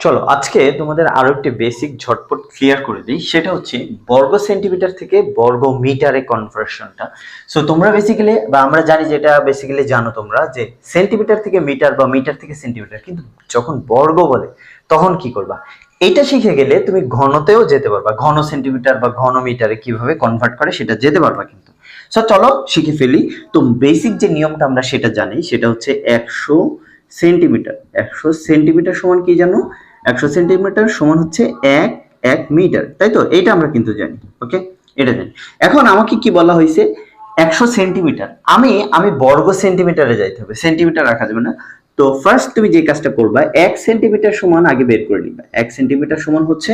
চলো আজকে তোমাদের আরো একটি বেসিক ঝটপট ক্লিয়ার করে দিই, সেটা হচ্ছে বর্গ সেন্টিমিটার থেকে বর্গ মিটারে কনভার্সনটা। সো তোমরা বেসিক্যালি বা আমরা জানি যে এটা বেসিক্যালি জানো তোমরা যে সেন্টিমিটার থেকে মিটার বা মিটার থেকে সেন্টিমিটার, কিন্তু যখন বর্গ বলে তখন কি করবা, এটা শিখে গেলে তুমি ঘনতেও যেতে পারবা, ঘন সেন্টিমিটার বা ঘন মিটারে কিভাবে কনভার্ট করে সেটা যেতে পারবা কিন্তু। সো চলো শিখে ফেলি। তো বেসিক যে নিয়মটা আমরা সেটা জানি, সেটা হচ্ছে 100 সেন্টিমিটার। 100 সেন্টিমিটার সমান কি জানো? 100 সেন্টিমিটার সমান হচ্ছে এক মিটার, তাই তো? এটা আমরা কিন্তু জানি। ওকে, এটা জানি। এখন আমাকে কি বলা হয়েছে? 100 সেন্টিমিটার। আমি বর্গ সেন্টিমিটারে যাইতে হবে, সেন্টিমিটার রাখা যাবে না। তো ফার্স্ট তুমি যে কাজটা করবা, 1 সেন্টিমিটার সমান আগে বের করে নিবা। 1 সেন্টিমিটার সমান হচ্ছে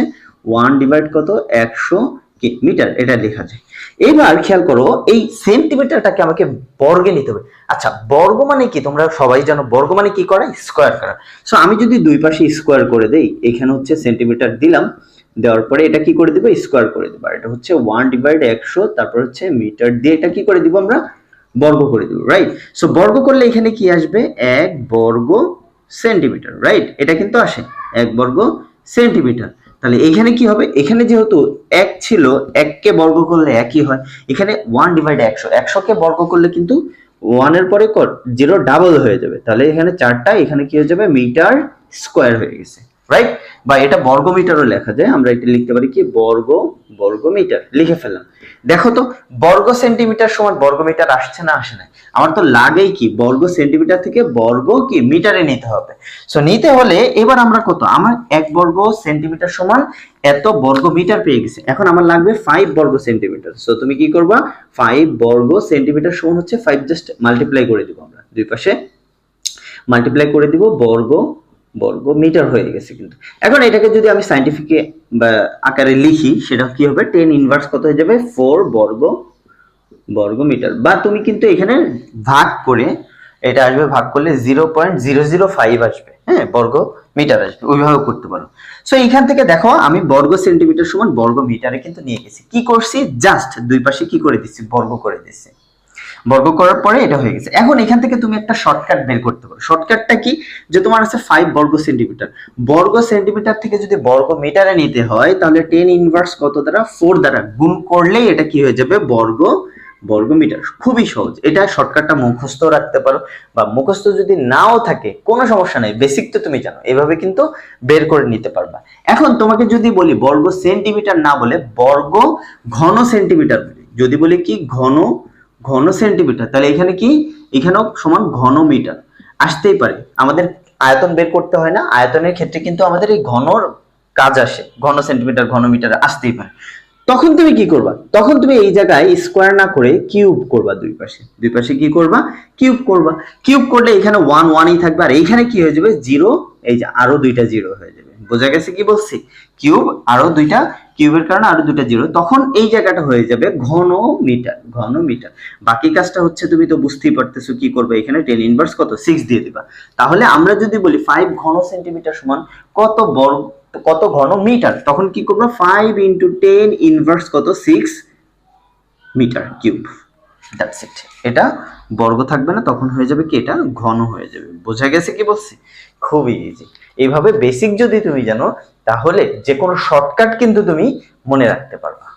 1 ডিভাইড কত, 100 কি মিটার, এটা লেখা যায়। এবার খেয়াল করো, এই সেন্টিমিটারটাকে আমাকে বর্গে নিতে হবে। আচ্ছা, বর্গ মানে কি? তোমরা সবাই জানো বর্গ মানে কি করা? স্কোয়ার করা। সো আমি যদি দুই পাশে স্কোয়ার করে দেই, এখানে হচ্ছে সেন্টিমিটার দিলাম, দেওয়ার পরে এটা কি করে দিব? স্কোয়ার করে দেবো। এটা হচ্ছে 1 ডিভাইড 100, তারপর হচ্ছে মিটার দিয়ে এটা কি করে দিব? আমরা বর্গ করে দিব, রাইট? সো বর্গ করলে এখানে কি আসবে? 1 বর্গ সেন্টিমিটার, রাইট? এটা কিন্তু আসে 1 বর্গ সেন্টিমিটার। তাহলে এখানে কি হবে? এখানে যেহেতু 1 ছিল, 1 কে বর্গ করলে একই হয়। এখানে 1 ডিভাইড 100, 100 কে বর্গ করলে কিন্তু 1 এর পরে 0 ডাবল হয়ে যাবে। তাহলে এখানে 4টা, এখানে কি হয়ে যাবে? মিটার স্কোয়ার হয়ে গেছে, রাইট? বা এটা বর্গ মিটারও লেখা যায়। আমরা এটা লিখতে পারি কি? বর্গ মিটার লিখে ফেললাম। দেখো তো, বর্গ সেন্টিমিটার সমান বর্গ মিটার আসছে না আসে না? আমার তো লাগেই কি, বর্গ সেন্টিমিটার থেকে বর্গ কি মিটারে নিতে হবে। সো নিতে হলে এবার আমরা কত, আমার 1 বর্গ সেন্টিমিটার সমান এত বর্গ মিটার পেয়ে গেছে। এখন আমার লাগবে 5 বর্গ সেন্টিমিটার। সো তুমি কি করবা? 5 বর্গ সেন্টিমিটার সমান হচ্ছে 5, জাস্ট মাল্টিপ্লাই করে দিব। আমরা দুই পাশে মাল্টিপ্লাই করে দিব, বর্গ মিটার হয়ে গেছে কিন্তু। এখন এটাকে যদি আমি সাইন্টিফিক আকারে লিখি, সেটা কি হবে? 10 ইনভার্স কত হয়ে যাবে? 4 বর্গ মিটার। বা তুমি কিন্তু এখানে ভাগ করে, এটা আসবে, ভাগ করলে 0.005 আসবে, হ্যাঁ, বর্গ মিটার আসবে। ওইভাবে করতে পারো। সো এইখান থেকে দেখো, আমি বর্গ সেন্টিমিটার সমান বর্গ মিটারে কিন্তু নিয়ে গেছি। কি করছি? জাস্ট দুই পাশে কি করে দিচ্ছি? বর্গ করে দিচ্ছি। বর্গ করার পরে এটা হয়ে গেছে। এখন এখান থেকে তুমি একটা শর্টকাট বের করতে পারো। শর্টকাটটা কি? যে তোমার আছে 5 বর্গ সেন্টিমিটার, বর্গ সেন্টিমিটার থেকে যদি বর্গ মিটারে নিতে হয়, তাহলে 10 ইনভার্স কত দ্বারা? 4 দ্বারা গুণ করলেই এটা কি হয়ে যাবে? বর্গ মিটার। খুবই সহজ। এটা শর্টকাটটা মুখস্থ রাখতে পারো, বা মুখস্থ যদি নাও থাকে কোনো সমস্যা নাই, বেসিক তো তুমি জানো, এভাবে কিন্তু বের করে নিতে পারবা। এখন তোমাকে যদি বলি বর্গ সেন্টিমিটার না বলে বর্গ ঘন সেন্টিমিটার বলি, যদি বলি কি ঘন সেন্টিমিটার, তাহলে এখানে কি? এখানেও সমান ঘন মিটার আসতেই পারে। আমাদের আয়তন বের করতে হয় না, আয়তনের ক্ষেত্রে কিন্তু আমাদের এই ঘনর কাজ আসে, ঘন সেন্টিমিটার ঘন মিটার আসতেই পারে। তখন তুমি কি করবা? তখন তুমি এই জায়গায় স্কোয়ার না করে কিউব করবা। দুই পাশে কি করবা? কিউব করবা। কিউব করলে এখানে 1 1ই থাকবে, আর এইখানে কি হয়ে যাবে? 0। এই যে আরো দুইটা 0 হয়ে যাবে। বোঝা গেছে কি বলছি? কিউব, আরো দুইটা, কিউবের কারণে আরো দুইটা 0, তখন এই জায়গাটা হয়ে যাবে ঘন মিটার। বাকি কাজটা হচ্ছে, তুমি তো বুঝতেই পারতেছো কি করবে। এখানে 10 ইনভার্স কত? 6 দিয়ে দিবা। তাহলে আমরা যদি বলি 5 ঘন সেন্টিমিটার সমান কত ঘন মিটার, তখন কি করবো? 5 ইন্টু 10 ইনভার্স কত? 6 মিটার কিউব। That's it. এটা বর্গ থাকবে না, তখন হয়ে যাবে কি? এটা ঘন হয়ে যাবে। বোঝা গেছে কি বলছি? খুবই ইজি। এইভাবে বেসিক যদি তুমি জানো, তাহলে যে কোনো শর্টকাট কিন্তু তুমি মনে রাখতে পারবা।